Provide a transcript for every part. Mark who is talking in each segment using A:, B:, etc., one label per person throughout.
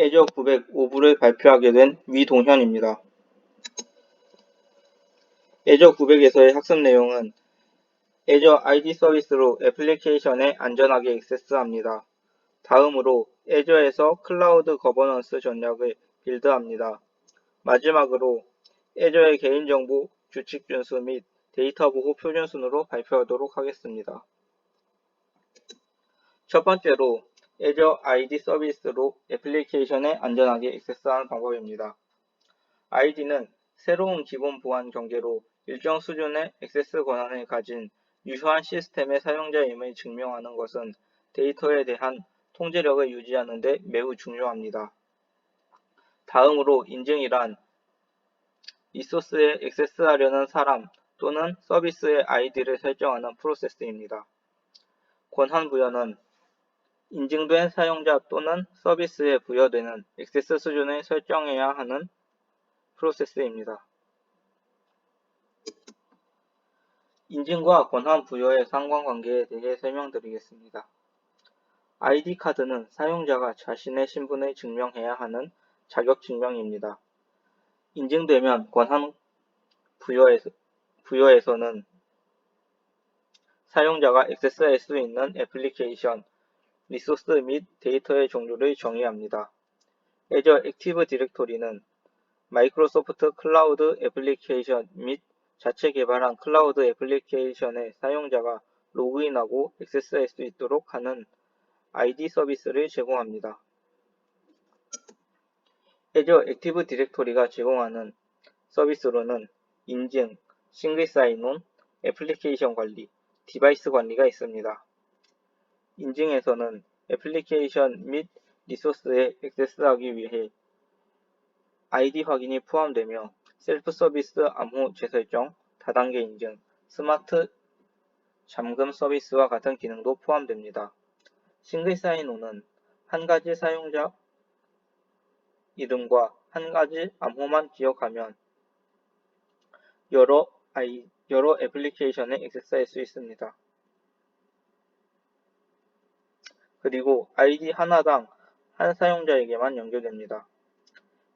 A: 애저 905부를 발표하게 된 위동현입니다. 애저 900에서의 학습 내용은 애저 ID 서비스로 애플리케이션에 안전하게 액세스합니다. 다음으로 애저에서 클라우드 거버넌스 전략을 빌드합니다. 마지막으로 애저의 개인정보 규칙 준수 및 데이터 보호 표준 순으로 발표하도록 하겠습니다. 첫 번째로 애저 ID 서비스로 애플리케이션에 안전하게 액세스하는 방법입니다. ID는 새로운 기본 보안 경계로 일정 수준의 액세스 권한을 가진 유효한 시스템의 사용자임을 증명하는 것은 데이터에 대한 통제력을 유지하는 데 매우 중요합니다. 다음으로 인증이란 리소스에 액세스하려는 사람 또는 서비스의 ID를 설정하는 프로세스입니다. 권한 부여는 인증된 사용자 또는 서비스에 부여되는 액세스 수준을 설정해야 하는 프로세스입니다. 인증과 권한 부여의 상관관계에 대해 설명드리겠습니다. ID 카드는 사용자가 자신의 신분을 증명해야 하는 자격증명입니다. 인증되면 권한 부여에서는 사용자가 액세스할 수 있는 애플리케이션, 리소스 및 데이터의 종류를 정의합니다. 애저 액티브 디렉토리는 마이크로소프트 클라우드 애플리케이션 및 자체 개발한 클라우드 애플리케이션의 사용자가 로그인하고 액세스할 수 있도록 하는 ID 서비스를 제공합니다. 애저 액티브 디렉토리가 제공하는 서비스로는 인증, 싱글 사인온, 애플리케이션 관리, 디바이스 관리가 있습니다. 인증에서는 애플리케이션 및 리소스에 액세스하기 위해 ID 확인이 포함되며 셀프 서비스 암호 재설정, 다단계 인증, 스마트 잠금 서비스와 같은 기능도 포함됩니다. 싱글 사인온은 한 가지 사용자 이름과 한 가지 암호만 기억하면 여러 애플리케이션에 액세스할 수 있습니다. 그리고 ID 하나당 한 사용자에게만 연결됩니다.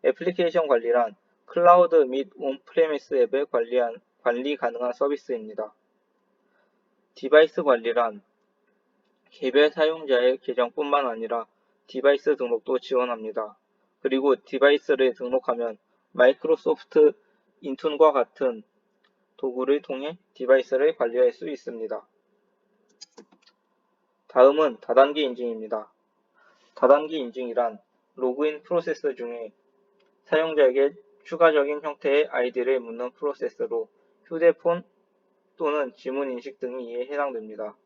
A: 애플리케이션 관리란 클라우드 및 온프레미스 앱을 관리 가능한 서비스입니다. 디바이스 관리란 개별 사용자의 계정뿐만 아니라 디바이스 등록도 지원합니다. 그리고 디바이스를 등록하면 마이크로소프트 인툰과 같은 도구를 통해 디바이스를 관리할 수 있습니다. 다음은 다단계 인증입니다. 다단계 인증이란 로그인 프로세스 중에 사용자에게 추가적인 형태의 아이디를 묻는 프로세스로 휴대폰 또는 지문 인식 등이 이에 해당됩니다.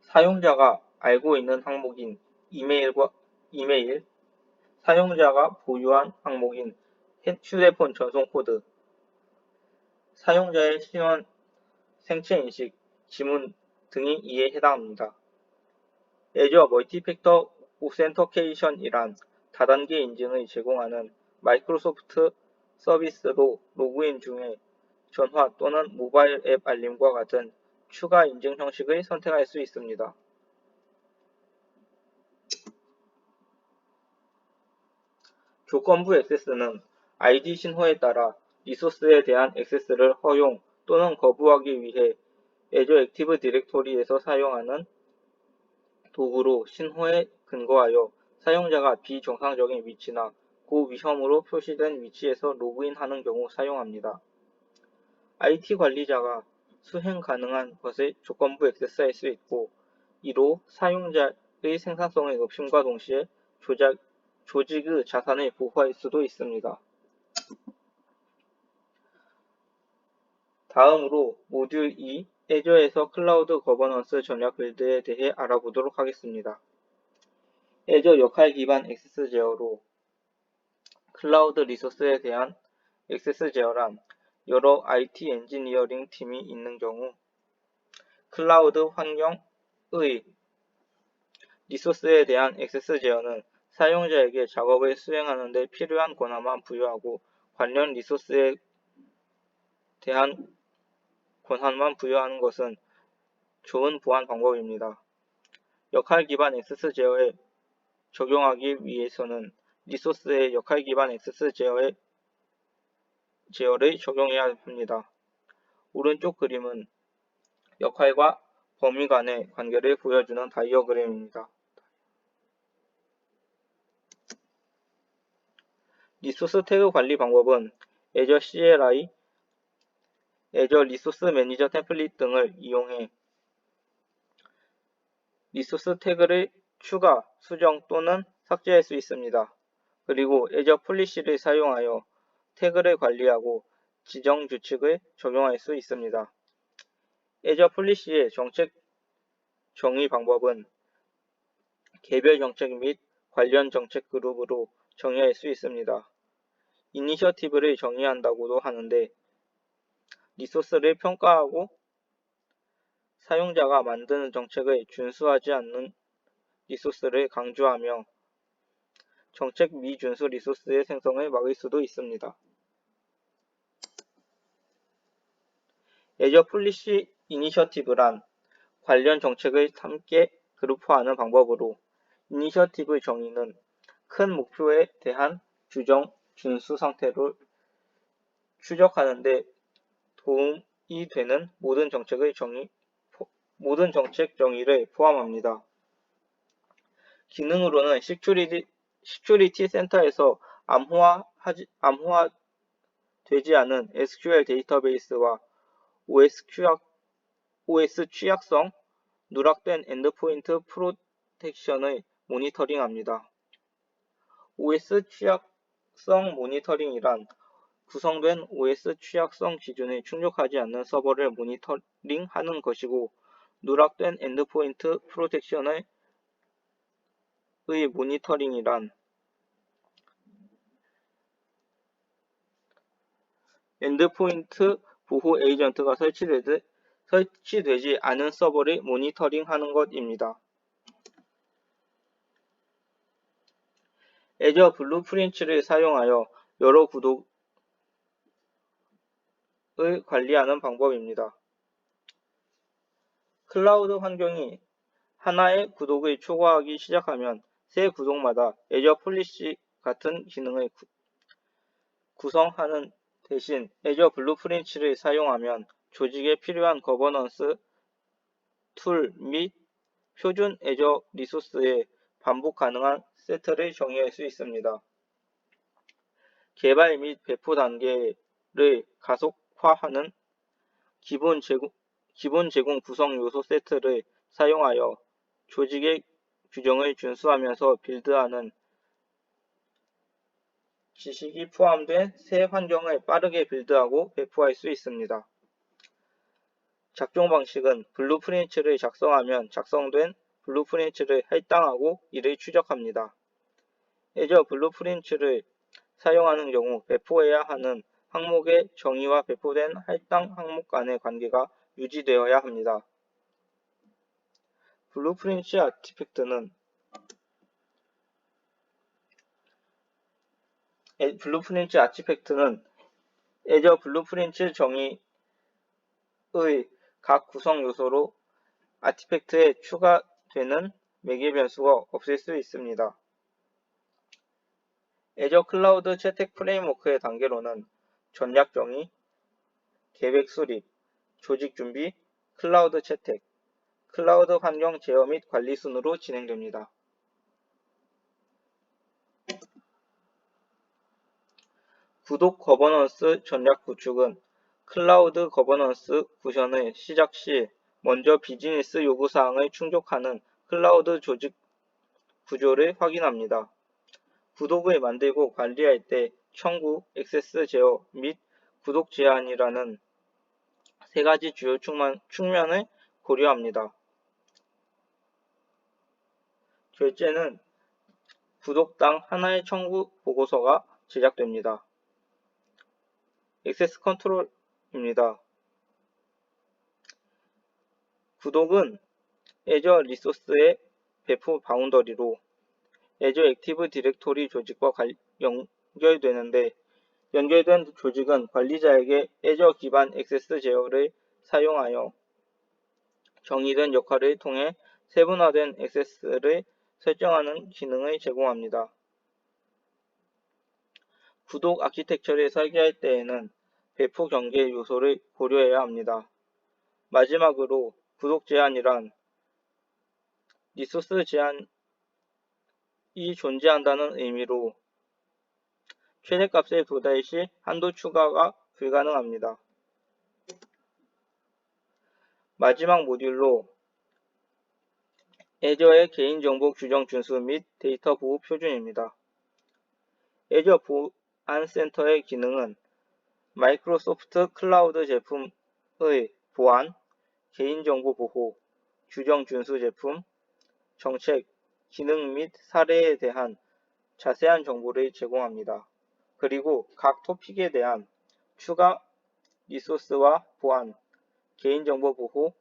A: 사용자가 알고 있는 항목인 이메일, 사용자가 보유한 항목인 휴대폰 전송 코드, 사용자의 신원, 생체 인식, 지문 등이 이에 해당합니다. 애저 멀티팩터 오센터케이션이란 다단계 인증을 제공하는 마이크로소프트 서비스로 로그인 중에 전화 또는 모바일 앱 알림과 같은 추가 인증 형식을 선택할 수 있습니다. 조건부 액세스는 ID 신호에 따라 리소스에 대한 액세스를 허용 또는 거부하기 위해 애저 액티브 디렉토리에서 사용하는 도구로 신호에 근거하여 사용자가 비정상적인 위치나 고위험으로 표시된 위치에서 로그인하는 경우 사용합니다. IT 관리자가 수행 가능한 것을 조건부 액세스할 수 있고 이로 사용자의 생산성의 높임과 동시에 조직의 자산을 보호할 수도 있습니다. 다음으로 모듈 2 애저에서 클라우드 거버넌스 전략 빌드에 대해 알아보도록 하겠습니다. 애저 역할 기반 액세스 제어로 클라우드 리소스에 대한 액세스 제어란 여러 IT 엔지니어링 팀이 있는 경우 클라우드 환경의 리소스에 대한 액세스 제어는 사용자에게 작업을 수행하는 데 필요한 권한만 부여하고 관련 리소스에 대한 권한만 부여하는 것은 좋은 보안 방법입니다. 역할 기반 액세스 제어의 적용하기 위해서는 리소스의 역할 기반 액세스 제어를 적용해야 합니다. 오른쪽 그림은 역할과 범위 간의 관계를 보여주는 다이어그램입니다. 리소스 태그 관리 방법은 Azure CLI, Azure 리소스 매니저 템플릿 등을 이용해 리소스 태그를 추가, 수정 또는 삭제할 수 있습니다. 그리고 Azure 폴리시를 사용하여 태그를 관리하고 지정 규칙을 적용할 수 있습니다. Azure 폴리시의 정책 정의 방법은 개별 정책 및 관련 정책 그룹으로 정의할 수 있습니다. 이니셔티브를 정의한다고도 하는데 리소스를 평가하고 사용자가 만드는 정책을 준수하지 않는 리소스를 강조하며 정책 미준수 리소스의 생성을 막을 수도 있습니다. Azure 폴리시 이니셔티브란 관련 정책을 함께 그룹화하는 방법으로 이니셔티브 정의는 큰 목표에 대한 규정 준수 상태를 추적하는 데 도움이 되는 모든 정책 정의를 포함합니다. 기능으로는 시큐리티 센터에서 암호화되지 않은 SQL 데이터베이스와 OS 취약성, 누락된 엔드포인트 프로텍션의 모니터링합니다. OS 취약성 모니터링이란 구성된 OS 취약성 기준에 충족하지 않는 서버를 모니터링하는 것이고, 누락된 엔드포인트 프로텍션의 모니터링이란 엔드포인트 보호 에이전트가 설치되지 않은 서버를 모니터링하는 것입니다. Azure 블루프린츠를 사용하여 여러 구독을 관리하는 방법입니다. 클라우드 환경이 하나의 구독을 초과하기 시작하면 새 구독마다 Azure 폴리시 같은 기능을 구성하는 대신 Azure 블루프린츠를 사용하면 조직에 필요한 거버넌스 툴 및 표준 Azure 리소스의 반복 가능한 세트를 정의할 수 있습니다. 개발 및 배포 단계를 가속화하는 기본 제공 구성 요소 세트를 사용하여 조직의 규정을 준수하면서 빌드하는 지식이 포함된 새 환경을 빠르게 빌드하고 배포할 수 있습니다. 작동 방식은 블루프린츠를 작성하면 작성된 블루프린츠를 할당하고 이를 추적합니다. Azure 블루프린츠를 사용하는 경우 배포해야 하는 항목의 정의와 배포된 할당 항목 간의 관계가 유지되어야 합니다. 블루프린츠 아티팩트는 Azure 블루프린츠 정의의 각 구성 요소로 아티팩트에 추가되는 매개 변수가 없을 수 있습니다. Azure 클라우드 채택 프레임워크의 단계로는 전략 정의, 계획 수립, 조직 준비, 클라우드 채택, 클라우드 환경 제어 및 관리 순으로 진행됩니다. 구독 거버넌스 전략 구축은 클라우드 거버넌스 구현의 시작 시 먼저 비즈니스 요구사항을 충족하는 클라우드 조직 구조를 확인합니다. 구독을 만들고 관리할 때 청구, 액세스 제어 및 구독 제한이라는 세 가지 주요 측면을 고려합니다. 결제는 구독당 하나의 청구 보고서가 제작됩니다. 액세스 컨트롤입니다. 구독은 Azure 리소스의 배포 바운더리로 Azure 액티브 디렉토리 조직과 연결되는데, 연결된 조직은 관리자에게 Azure 기반 액세스 제어를 사용하여 정의된 역할을 통해 세분화된 액세스를 설정하는 기능을 제공합니다. 구독 아키텍처를 설계할 때에는 배포 경계 요소를 고려해야 합니다. 마지막으로 구독 제한이란 리소스 제한이 존재한다는 의미로 최대값을 도달 시 한도 추가가 불가능합니다. 마지막 모듈로 애저의 개인정보 규정 준수 및 데이터 보호 표준입니다. 애저 보안센터의 기능은 마이크로소프트 클라우드 제품의 보안, 개인정보 보호, 규정 준수 제품, 정책, 기능 및 사례에 대한 자세한 정보를 제공합니다. 그리고 각 토픽에 대한 추가 리소스와 보안, 개인정보 보호,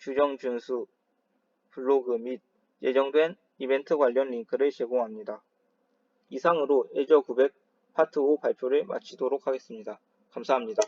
A: 규정 준수, 블로그 및 예정된 이벤트 관련 링크를 제공합니다. 이상으로 애저 900 파트 5 발표를 마치도록 하겠습니다. 감사합니다.